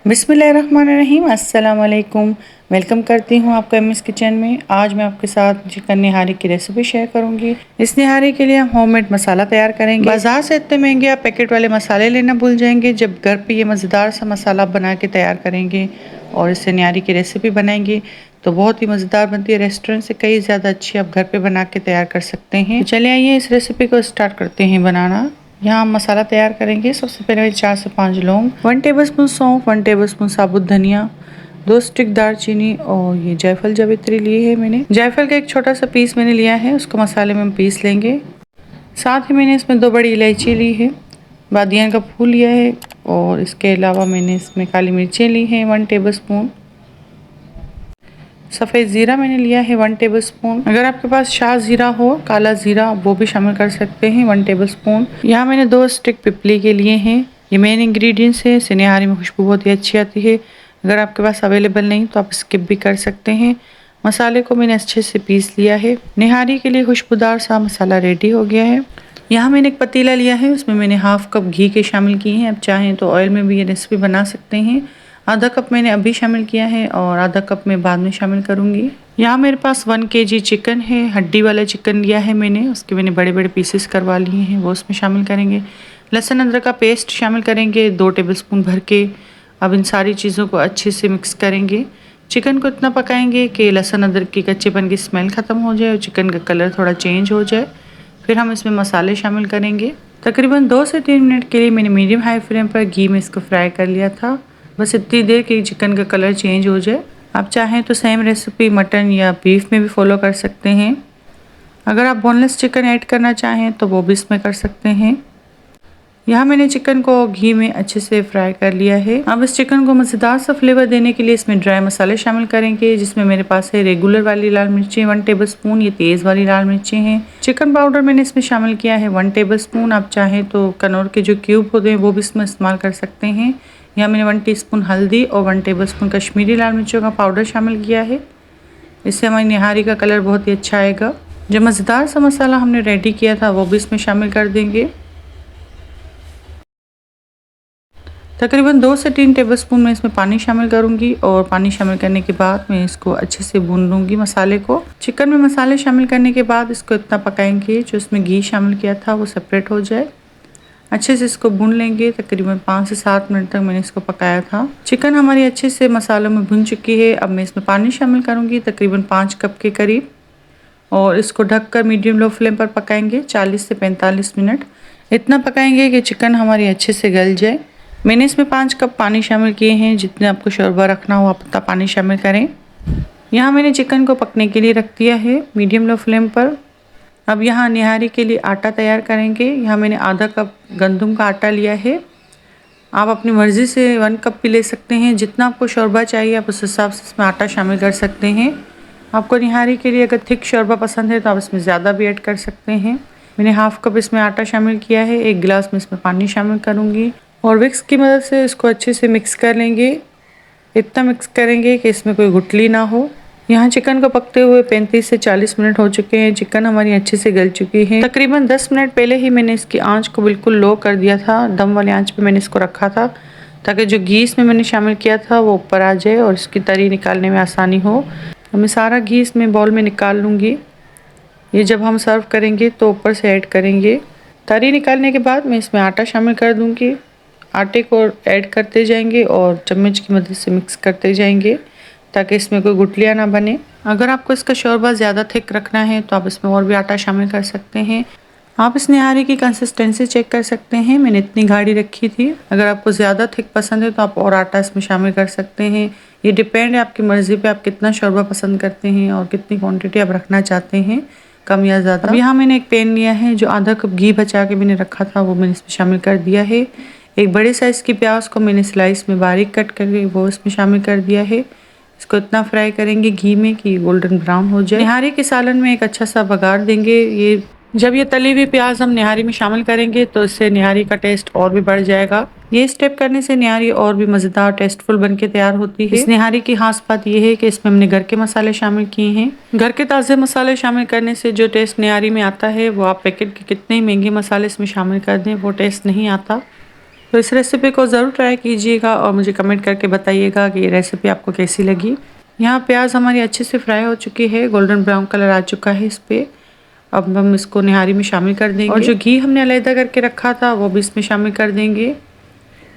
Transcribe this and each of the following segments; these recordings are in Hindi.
बिस्मिल्लाहिर्रहमानिर्रहीम। अस्सलाम वालेकुम। वेलकम करती हूँ आपका एमएस किचन में। आज मैं आपके साथ चिकन निहारी की रेसिपी शेयर करूँगी। इस निहारी के लिए हम होममेड मसाला तैयार करेंगे। बाजार से इतने महंगे आप पैकेट वाले मसाले लेना भूल जाएंगे जब घर पे ये मज़ेदार सा मसाला बना के तैयार करेंगे और इससे निहारी की रेसिपी बनाएंगे तो बहुत ही मज़ेदार बनती है। रेस्टोरेंट से कई ज़्यादा अच्छी आप घर पे बना के तैयार कर सकते हैं। तो चलिए आइए इस रेसिपी को स्टार्ट करते हैं बनाना। यहाँ हम मसाला तैयार करेंगे। सबसे पहले 4 से 5 लौंग, 1 टेबलस्पून सौंफ, 1 टेबलस्पून साबुत धनिया, 2 स्टिक दालचीनी और ये जायफल जावित्री लिए है मैंने। जायफल का एक छोटा सा पीस मैंने लिया है, उसको मसाले में हम पीस लेंगे। साथ ही मैंने इसमें 2 बड़ी इलायची ली है, बादियान का फूल लिया है और इसके अलावा मैंने इसमें काली मिर्चें ली हैं 1 टेबलस्पून। सफ़ेद ज़ीरा मैंने लिया है 1 टेबलस्पून। अगर आपके पास शाह ज़ीरा हो, काला ज़ीरा, वो भी शामिल कर सकते हैं 1 टेबलस्पून। यहाँ मैंने 2 स्टिक पिपली के लिए हैं। ये मेन इंग्रेडिएंट्स है। इससे निहारी में खुशबू बहुत ही अच्छी आती है। अगर आपके पास अवेलेबल नहीं तो आप स्किप भी कर सकते हैं। मसाले को मैंने अच्छे से पीस लिया है। निहारी के लिए खुशबूदार सा मसाला रेडी हो गया है। यहाँ मैंने एक पतीला लिया है, उसमें मैंने हाफ कप घी के शामिल किए हैं। आप चाहें तो ऑयल में भी ये रेसिपी बना सकते हैं। आधा कप मैंने अभी शामिल किया है और आधा कप मैं बाद में शामिल करूंगी। यहाँ मेरे पास 1 kg चिकन है, हड्डी वाला चिकन लिया है मैंने। उसके मैंने बड़े बड़े पीसेस करवा लिए हैं, वो उसमें शामिल करेंगे। लहसुन अदरक का पेस्ट शामिल करेंगे 2 टेबलस्पून भर के। अब इन सारी चीज़ों को अच्छे से मिक्स करेंगे। चिकन को इतना पकाएंगे कि लहसुन अदरक की कच्चेपन की स्मेल ख़त्म हो जाए और चिकन का कलर थोड़ा चेंज हो जाए। फिर हम इसमें मसाले शामिल करेंगे। तकरीबन 2 से 3 मिनट के लिए मैंने मीडियम हाई फ्लेम पर घी में इसको फ्राई कर लिया था, बस इतनी देर कि चिकन का कलर चेंज हो जाए। आप चाहें तो सेम रेसिपी मटन या बीफ में भी फॉलो कर सकते हैं। अगर आप बोनलेस चिकन ऐड करना चाहें तो वो भी इसमें कर सकते हैं। यहाँ मैंने चिकन को घी में अच्छे से फ्राई कर लिया है। अब इस चिकन को मज़ेदार सा फ्लेवर देने के लिए इसमें ड्राई मसाले शामिल करेंगे, जिसमें मेरे पास है रेगुलर वाली लाल मिर्चें 1 टेबलस्पून, ये तेज़ वाली लाल मिर्चें हैं। चिकन पाउडर मैंने इसमें शामिल किया है 1 टेबलस्पून। आप चाहें तो कनौर के जो क्यूब होते हैं वो भी इसमें इस्तेमाल कर सकते हैं। यहाँ मैंने 1 टीस्पून हल्दी और 1 टेबलस्पून कश्मीरी लाल मिर्चों का पाउडर शामिल किया है। इससे हमारी निहारी का कलर बहुत ही अच्छा आएगा। जो मज़ेदार सा मसाला हमने रेडी किया था वो भी इसमें शामिल कर देंगे। तकरीबन 2 से 3 टेबलस्पून मैं इसमें पानी शामिल करूंगी और पानी शामिल करने के बाद मैं इसको अच्छे से भून लूँगी मसाले को। चिकन में मसाले शामिल करने के बाद इसको इतना पकाएंगे जो इसमें घी शामिल किया था वो सेपरेट हो जाए। अच्छे से इसको भून लेंगे। तकरीबन 5 से 7 मिनट तक मैंने इसको पकाया था। चिकन हमारी अच्छे से मसालों में भुन चुकी है। अब मैं इसमें पानी शामिल करूँगी तकरीबन 5 कप के करीब और इसको ढककर मीडियम लो फ्लेम पर पकाएंगे 40 से 45 मिनट। इतना पकाएंगे कि चिकन हमारी अच्छे से गल जाए। मैंने इसमें 5 कप पानी शामिल किए हैं। जितने आपको शोरबा रखना हो आप उतना पानी शामिल करें। यहाँ मैंने चिकन को पकने के लिए रख दिया है मीडियम लो फ्लेम पर। अब यहाँ निहारी के लिए आटा तैयार करेंगे। यहाँ मैंने आधा कप गंदम का आटा लिया है। आप अपनी मर्ज़ी से 1 कप भी ले सकते हैं। जितना आपको शोरबा चाहिए आप उस हिसाब से इसमें आटा शामिल कर सकते हैं। आपको निहारी के लिए अगर थिक शोरबा पसंद है तो आप इसमें ज़्यादा भी ऐड कर सकते हैं। मैंने हाफ कप इसमें आटा शामिल किया है। 1 गिलास में इसमें पानी शामिल करूँगी और विक्स की मदद से इसको अच्छे से मिक्स कर लेंगे। इतना मिक्स करेंगे कि इसमें कोई गुठली ना हो। यहाँ चिकन को पकते हुए 35 से 40 मिनट हो चुके हैं। चिकन हमारी अच्छे से गल चुकी है। तकरीबन 10 मिनट पहले ही मैंने इसकी आंच को बिल्कुल लो कर दिया था। दम वाली आंच पे मैंने इसको रखा था ताकि जो घी इसमें मैंने शामिल किया था वो ऊपर आ जाए और इसकी तरी निकालने में आसानी हो। अब मैं सारा घी इसमें बाउल में निकाल लूँगी। ये जब हम सर्व करेंगे तो ऊपर से ऐड करेंगे। तरी निकालने के बाद मैं इसमें आटा शामिल कर दूँगी। आटे को ऐड करते जाएंगे और चम्मच की मदद से मिक्स करते जाएंगे ताकि इसमें कोई गुठलियाँ ना बने। अगर आपको इसका शोरबा ज़्यादा थिक रखना है तो आप इसमें और भी आटा शामिल कर सकते हैं। आप इस निहारी की कंसिस्टेंसी चेक कर सकते हैं। मैंने इतनी गाढ़ी रखी थी। अगर आपको ज़्यादा थिक पसंद है तो आप और आटा इसमें शामिल कर सकते हैं। ये डिपेंड है आपकी मर्ज़ी पे, आप कितना शोरबा पसंद करते हैं और कितनी क्वान्टिटी आप रखना चाहते हैं, कम या ज़्यादा। अब यहाँ मैंने एक पैन लिया है, जो आधा कप घी बचा के मैंने रखा था वो मैंने इसमें शामिल कर दिया है। एक बड़े साइज़ की प्याज को मैंने स्लाइस में बारीक कट करके वो इसमें शामिल कर दिया है। इसको इतना फ्राई करेंगे घी में कि गोल्डन ब्राउन हो जाए। निहारी के सालन में एक अच्छा सा बघार देंगे। ये जब ये तली हुई प्याज हम निहारी में शामिल करेंगे तो इससे निहारी का टेस्ट और भी बढ़ जाएगा। ये स्टेप करने से निहारी और भी मज़ेदार टेस्टफुल बन के तैयार होती है। इस निहारी की खास बात यह है कि इसमें हमने घर के मसाले शामिल किए हैं। घर के ताज़े मसाले शामिल करने से जो टेस्ट निहारी में आता है वो आप पैकेट के कितने ही महंगे मसाले इसमें शामिल कर दें वो टेस्ट नहीं आता। तो इस रेसिपी को ज़रूर ट्राई कीजिएगा और मुझे कमेंट करके बताइएगा कि ये रेसिपी आपको कैसी लगी। यहाँ प्याज हमारी अच्छे से फ्राई हो चुकी है, गोल्डन ब्राउन कलर आ चुका है इस पर। अब हम इसको निहारी में शामिल कर देंगे और जो घी हमने अलग करके रखा था वो भी इसमें शामिल कर देंगे।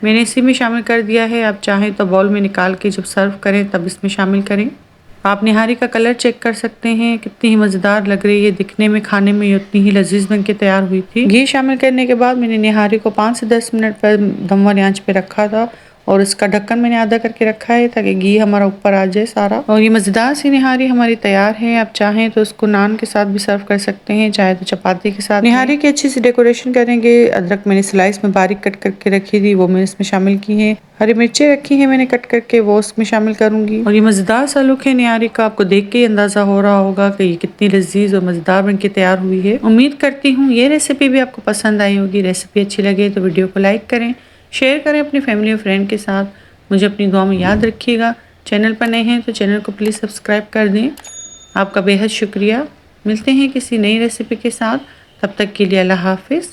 मैंने इसी में शामिल कर दिया है। आप चाहें तो बाउल में निकाल के जब सर्व करें तब इसमें शामिल करें। आप निहारी का कलर चेक कर सकते हैं, कितनी ही मज़ेदार लग रही है दिखने में, खाने में उतनी ही लजीज बन के तैयार हुई थी। घी शामिल करने के बाद मैंने निहारी को 5 से 10 मिनट पर दम वाली आंच पे रखा था और इसका ढक्कन मैंने आधा करके रखा है ताकि घी हमारा ऊपर आ जाए सारा। और ये मज़ेदार सी निहारी हमारी तैयार है। आप चाहें तो इसको नान के साथ भी सर्व कर सकते हैं, चाहे तो चपाती के साथ। निहारी की अच्छी सी डेकोरेशन करेंगे। अदरक मैंने स्लाइस में बारीक कट करके रखी थी, वो मैंने इसमें शामिल की है। हरी मिर्चें रखी हैं मैंने कट करके, वो उसमें शामिल करूंगी। और ये मज़ेदार सा लुक है निहारी का, आपको देख के ही अंदाज़ा हो रहा होगा कि ये कितनी लजीज और मज़ेदार बन के तैयार हुई है। उम्मीद करती हूँ ये रेसिपी भी आपको पसंद आई होगी। रेसिपी अच्छी लगे तो वीडियो को लाइक करें, शेयर करें अपनी फैमिली और फ्रेंड के साथ। मुझे अपनी दुआ में याद रखिएगा। चैनल पर नए हैं तो चैनल को प्लीज़ सब्सक्राइब कर दें। आपका बेहद शुक्रिया। मिलते हैं किसी नई रेसिपी के साथ, तब तक के लिए अल्लाह हाफिज़।